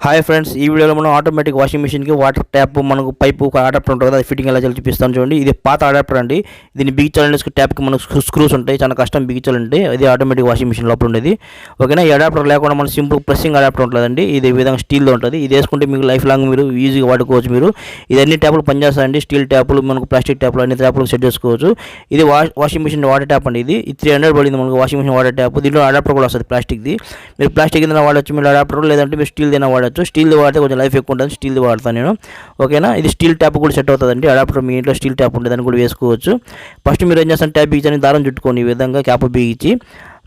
Hi friends, ఈ వీడియోలో మనం ఆటోమేటిక్ వాషింగ్ మిషన్కి వాటర్ ట్యాప్ మనకు పైపు ఒక అడాప్టర్ ఉంటుంది కదా, అది ఫిట్టింగ్ ఎలా చేయాలో చూపిస్తాను చూడండి. ఇది పాత అడాప్టర్ అండి. దీన్ని బిగించాలంటే ట్యాప్కి మనకు స్క్రూస్ ఉంటాయి, చాలా కష్టం బిగించాలంటే. ఇది ఆటోమేటిక్ వాషింగ్ మిషన్ లోపల ఉండేది. ఓకేనా. ఈ అడాప్టర్ లేకుండా మన సింపుల్ ప్రెస్సింగ్ అడాప్టర్ ఉంటుందండి. ఇది ఈ విధంగా స్టీల్తో ఉంటుంది. ఇది వేసుకుంటే మీకు లైఫ్ లాంగ్ మీరు ఈజీగా వాడుకోవచ్చు. మీరు ఇది అన్ని ట్యాపులు పనిచేస్తాయండి. స్టీల్ ట్యాపులు, మనకు ప్లాస్టిక్ ట్యాపులు, అన్ని ట్యాపులు సెట్ చేసుకోవచ్చు. ఇది వాషింగ్ మిషన్ వాటర్ ట్యాప్ అండి. ఇది 300 పడింది మనకు వాషింగ్ మిషన్ వాటర్ ట్యాప్. దీంట్లో అడాప్టర్ కూడా వస్తుంది ప్లాస్టిక్ది. మీరు ప్లాస్టిక్ ఏదైనా వాడచ్చు, మీరు అడాప్టర్, లేదంటే మీరు స్టీల్ ఏదైనా వాడచ్చు. స్టీల్ వాడితే కొంచెం లైఫ్ ఎక్కువ ఉంటుంది, స్టీల్ది వాడతాను నేను. ఓకేనా. ఇది స్టీల్ ట్యాప్ కూడా సెట్ అవుతుందండి. అడాప్టర్ మీ ఇంట్లో స్టీల్ ట్యాప్ ఉంటుంది, దాన్ని కూడా వేసుకోవచ్చు. ఫస్ట్ మీరు ఏం చేస్తాను, ట్యాప్ బిగించని దారం చుట్టుకోండి. ఈ విధంగా క్యాప్ బిగించి,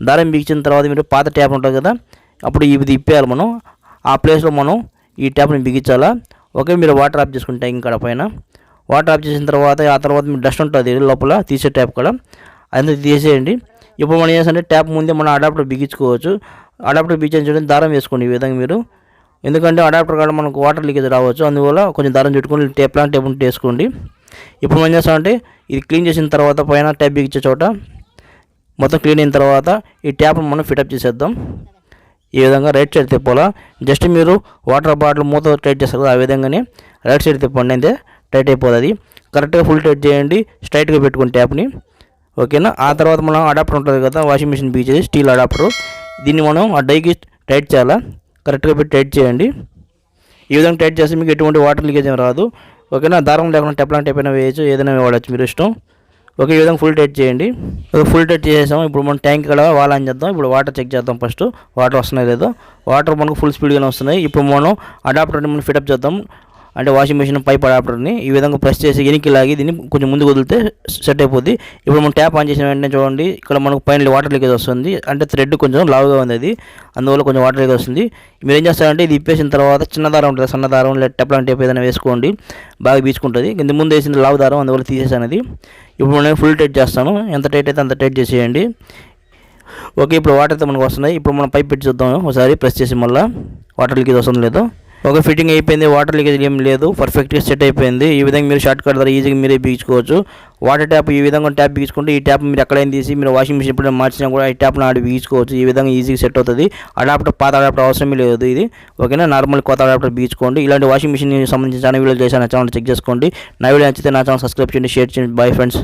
దారం బిగించిన తర్వాత మీరు పాత ట్యాప్ ఉంటుంది కదా, అప్పుడు ఇది ఇప్పేయాలి మనం. ఆ ప్లేస్లో మనం ఈ ట్యాప్ని బిగించాలా. ఓకే. మీరు వాటర్ ఆఫ్ చేసుకుంటే ఇంకా పైన వాటర్ ఆఫ్ చేసిన తర్వాత, ఆ తర్వాత మీరు డస్ట్ ఉంటుంది లోపల తీసే ట్యాప్ కూడా, అదంతా తీసేయండి. ఇప్పుడు మనం ఏం చేస్తామంటే ట్యాప్ ముందే మనం అడాప్టర్ బిగించుకోవచ్చు. అడాప్టర్ బిగించడం దారం వేసుకోండి ఈ విధంగా మీరు. ఎందుకంటే అడాప్టర్ కాడ మనకు వాటర్ లీకేజ్ రావచ్చు, అందువల్ల కొంచెం దారం చుట్టుకొని టేప్ ఉంటే వేసుకోండి. ఇప్పుడు మనం చేస్తామంటే ఇది క్లీన్ చేసిన తర్వాత పైన ట్యాప్ బిగించే చోట మొత్తం క్లీన్ అయిన తర్వాత ఈ ట్యాప్ను మనం ఫిటప్ చేసేద్దాం. ఈ విధంగా రైట్ సైడ్ తిప్పాలా. జస్ట్ మీరు వాటర్ బాటిల్ మూత టైట్ చేస్తారు కదా, ఆ విధంగానే రైట్ సైడ్ తిప్పండి, అంతే టైట్ అయిపోతుంది. అది కరెక్ట్గా ఫుల్ టైట్ చేయండి, స్ట్రైట్గా పెట్టుకుని ట్యాప్ని. ఓకేనా. ఆ తర్వాత మనం అడాప్టర్ ఉంటుంది కదా, వాషింగ్ మిషన్ బిగించేది స్టీల్ అడాప్టర్, దీన్ని మనం ఆ డైకి టైట్ చేయాలా. కరెక్ట్గా పెట్టి టైట్ చేయండి. ఈ విధంగా టైట్ చేస్తే మీకు ఎటువంటి వాటర్ లీకేజ్ ఏం రాదు. ఓకేనా. దారం లేకుండా టెప్లాంటి టైప్ అయినా వేయచ్చు, ఏదైనా వాడచ్చు, మీరు ఇష్టం. ఓకే. ఈ విధంగా ఫుల్ టైట్ చేయండి. ఫుల్ టైట్ చేసాం. ఇప్పుడు మనం ట్యాంక్ కూడా వాల్ చేద్దాం. ఇప్పుడు వాటర్ చెక్ చేద్దాం. ఫస్ట్ వాటర్ వస్తున్నాయి లేదో. వాటర్ మనకు ఫుల్ స్పీడ్గానే వస్తున్నాయి. ఇప్పుడు మనం అడాప్టర్ని మనం ఫిటప్ చేద్దాం, అంటే వాషింగ్ మిషన్ పైప్ అడాప్టర్ని. ఈ విధంగా ప్రెస్ చేసి వెనక్కి లాగి దీన్ని కొంచెం ముందుకు వదిలితే సెట్ అయిపోద్ది. ఇప్పుడు మనం ట్యాప్ ఆన్ చేసిన వెంటనే చూడండి, ఇక్కడ మనకు పైన వాటర్ లీకేజ్ వస్తుంది, అంటే థ్రెడ్ కొంచెం లావుగా ఉంది, అది అందువల్ల కొంచెం వాటర్ లీకేజ్ వస్తుంది. మీరు ఏం చేస్తారంటే ఇది ఇప్పేసిన తర్వాత చిన్న దారం ఉంటుంది, సన్న దారం లేదా టెప్లాంటి టేప్ ఏదైనా వేసుకోండి, బాగా బీచుకుంటుంది. ఇంత ముందు వేసింది లావు దారం, అందువల్ల తీసేసాను అది. ఇప్పుడు నేను ఫుల్ టైట్ చేస్తాను, ఎంత టైట్ అయితే అంత టైట్ చేసేయండి. ఓకే. ఇప్పుడు వాటర్ అయితే మనకు వస్తున్నాయి. ఇప్పుడు మనం పైప్ పెట్టి చూద్దాం ఒకసారి, ప్రెస్ చేసి మళ్ళీ వాటర్ లీకేజ్ వస్తుంది లేదో. ఒక ఫిట్టింగ్ అయిపోయింది, వాటర్ లీకేజ్ ఏం లేదు, పర్ఫెక్ట్గా సెట్ అయిపోయింది. ఈ విధంగా మీరు షార్ట్ కట్ ద్వారా ఈజీగా మీరే బిగించుకోవచ్చు. వాటర్ ట్యాప్ ఈ విధంగా ట్యాప్ బిగించుకుంటే ఈ ట్యాప్ మీరు ఎక్కడైనా తీసి మీరు వాషింగ్ మిషన్ ఎప్పుడైనా మార్చినా కూడా ఈ ట్యాప్ను ఆడి బిగించుకోవచ్చు. ఈ విధంగా ఈజీగా సెట్ అవుతుంది. అడాప్టర్ పాత అడాప్టర్ అవసరమే లేదు ఇది. ఓకేనా. నార్మల్ కొత్త అడాప్టర్ బిగించుకోండి. ఇలాంటి వాషింగ్ మిషన్ సంబంధించి చాలా వీడియోలు చేశాను, నా ఛానల్ చెక్ చేసుకోండి. నా వీడియో నచ్చితే నా ఛానల్ సబ్స్క్రైబ్ చేయండి, షేర్ చేయండి. Bye friends.